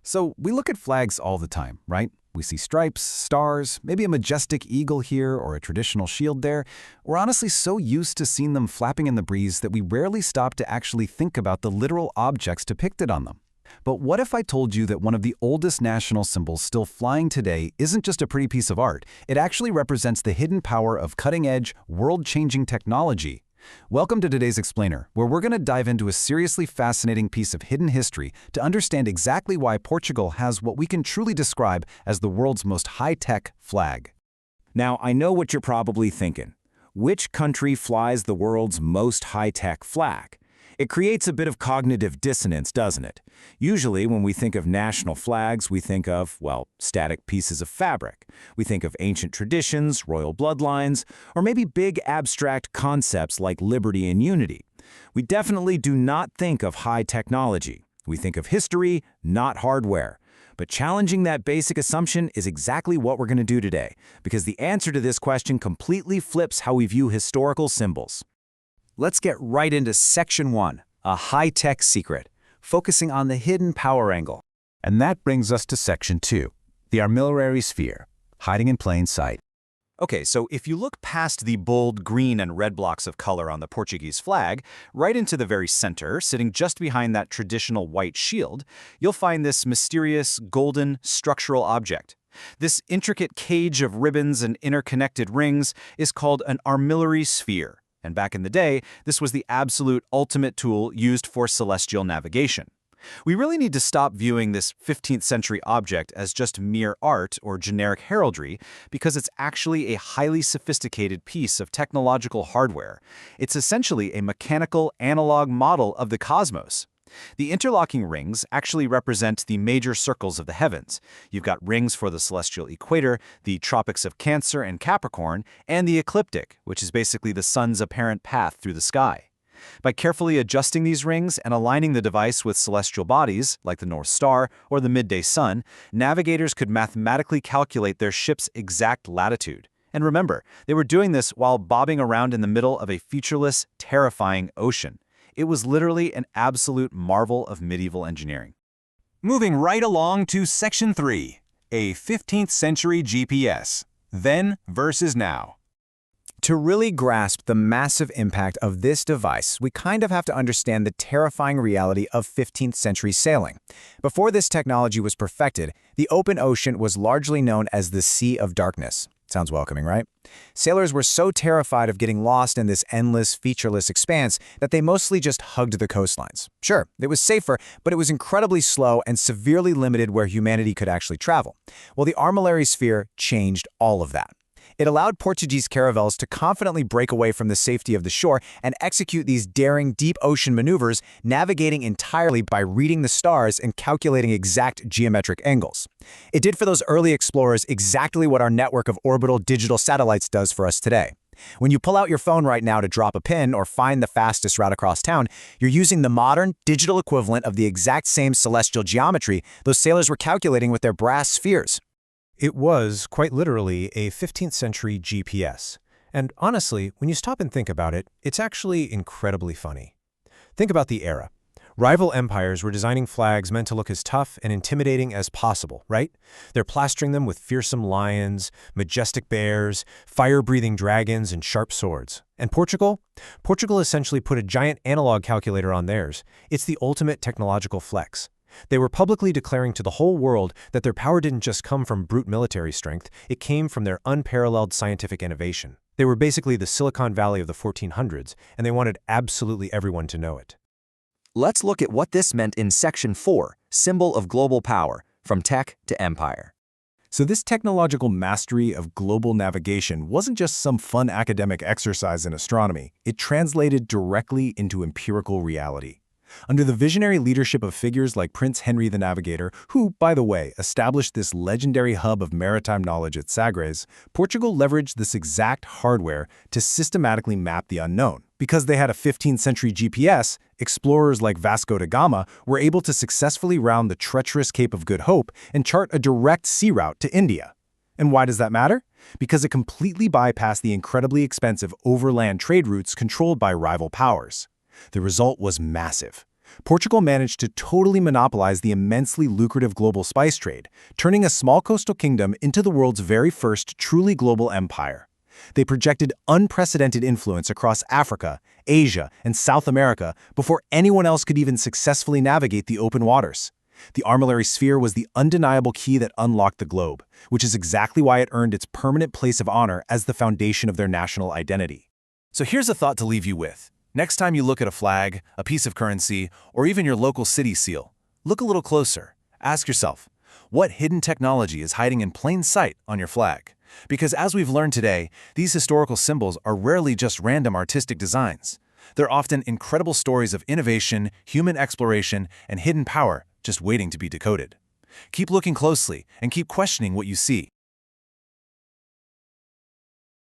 So we look at flags all the time, right? We see stripes, stars, maybe a majestic eagle here or a traditional shield there. We're honestly so used to seeing them flapping in the breeze that we rarely stop to actually think about the literal objects depicted on them. But what if I told you that one of the oldest national symbols still flying today isn't just a pretty piece of art, it actually represents the hidden power of cutting-edge, world-changing technology? Welcome to today's Explainer, where we're going to dive into a seriously fascinating piece of hidden history to understand exactly why Portugal has what we can truly describe as the world's most high-tech flag. Now, I know what you're probably thinking. Which country flies the world's most high-tech flag? It creates a bit of cognitive dissonance, doesn't it? Usually, when we think of national flags, we think of, well, static pieces of fabric. We think of ancient traditions, royal bloodlines, or maybe big abstract concepts like liberty and unity. We definitely do not think of high technology. We think of history, not hardware. But challenging that basic assumption is exactly what we're going to do today, because the answer to this question completely flips how we view historical symbols. Let's get right into Section 1, a high-tech secret, focusing on the hidden power angle. And that brings us to Section 2, the armillary sphere, hiding in plain sight. Okay, so if you look past the bold green and red blocks of color on the Portuguese flag, right into the very center, sitting just behind that traditional white shield, you'll find this mysterious golden structural object. This intricate cage of ribbons and interconnected rings is called an armillary sphere. And back in the day, this was the absolute ultimate tool used for celestial navigation. We really need to stop viewing this 15th century object as just mere art or generic heraldry, because it's actually a highly sophisticated piece of technological hardware. It's essentially a mechanical analog model of the cosmos. The interlocking rings actually represent the major circles of the heavens. You've got rings for the celestial equator, the tropics of Cancer and Capricorn, and the ecliptic, which is basically the sun's apparent path through the sky. By carefully adjusting these rings and aligning the device with celestial bodies, like the North Star or the midday sun, navigators could mathematically calculate their ship's exact latitude. And remember, they were doing this while bobbing around in the middle of a featureless, terrifying ocean. It was literally an absolute marvel of medieval engineering. Moving right along to Section 3, a 15th century GPS, then versus now. To really grasp the massive impact of this device, we kind of have to understand the terrifying reality of 15th century sailing. Before this technology was perfected, the open ocean was largely known as the Sea of Darkness. Sounds welcoming, right? Sailors were so terrified of getting lost in this endless, featureless expanse that they mostly just hugged the coastlines. Sure, it was safer, but it was incredibly slow and severely limited where humanity could actually travel. Well, the armillary sphere changed all of that. It allowed Portuguese caravels to confidently break away from the safety of the shore and execute these daring deep ocean maneuvers, navigating entirely by reading the stars and calculating exact geometric angles. It did for those early explorers exactly what our network of orbital digital satellites does for us today. When you pull out your phone right now to drop a pin or find the fastest route across town, you're using the modern, digital equivalent of the exact same celestial geometry those sailors were calculating with their brass spheres. It was, quite literally, a 15th century GPS. And honestly, when you stop and think about it, it's actually incredibly funny. Think about the era. Rival empires were designing flags meant to look as tough and intimidating as possible, right? They're plastering them with fearsome lions, majestic bears, fire-breathing dragons, and sharp swords. And Portugal? Portugal essentially put a giant analog calculator on theirs. It's the ultimate technological flex. They were publicly declaring to the whole world that their power didn't just come from brute military strength, it came from their unparalleled scientific innovation. They were basically the Silicon Valley of the 1400s, and they wanted absolutely everyone to know it. Let's look at what this meant in Section 4, Symbol of Global Power, from Tech to Empire. So this technological mastery of global navigation wasn't just some fun academic exercise in astronomy. It translated directly into empirical reality. Under the visionary leadership of figures like Prince Henry the Navigator, who, by the way, established this legendary hub of maritime knowledge at Sagres, Portugal leveraged this exact hardware to systematically map the unknown. Because they had a 15th century GPS, explorers like Vasco da Gama were able to successfully round the treacherous Cape of Good Hope and chart a direct sea route to India. And why does that matter? Because it completely bypassed the incredibly expensive overland trade routes controlled by rival powers. The result was massive. Portugal managed to totally monopolize the immensely lucrative global spice trade, turning a small coastal kingdom into the world's very first truly global empire. They projected unprecedented influence across Africa, Asia, and South America before anyone else could even successfully navigate the open waters. The armillary sphere was the undeniable key that unlocked the globe, which is exactly why it earned its permanent place of honor as the foundation of their national identity. So here's a thought to leave you with. Next time you look at a flag, a piece of currency, or even your local city seal, look a little closer. Ask yourself, what hidden technology is hiding in plain sight on your flag? Because as we've learned today, these historical symbols are rarely just random artistic designs. They're often incredible stories of innovation, human exploration, and hidden power just waiting to be decoded. Keep looking closely and keep questioning what you see.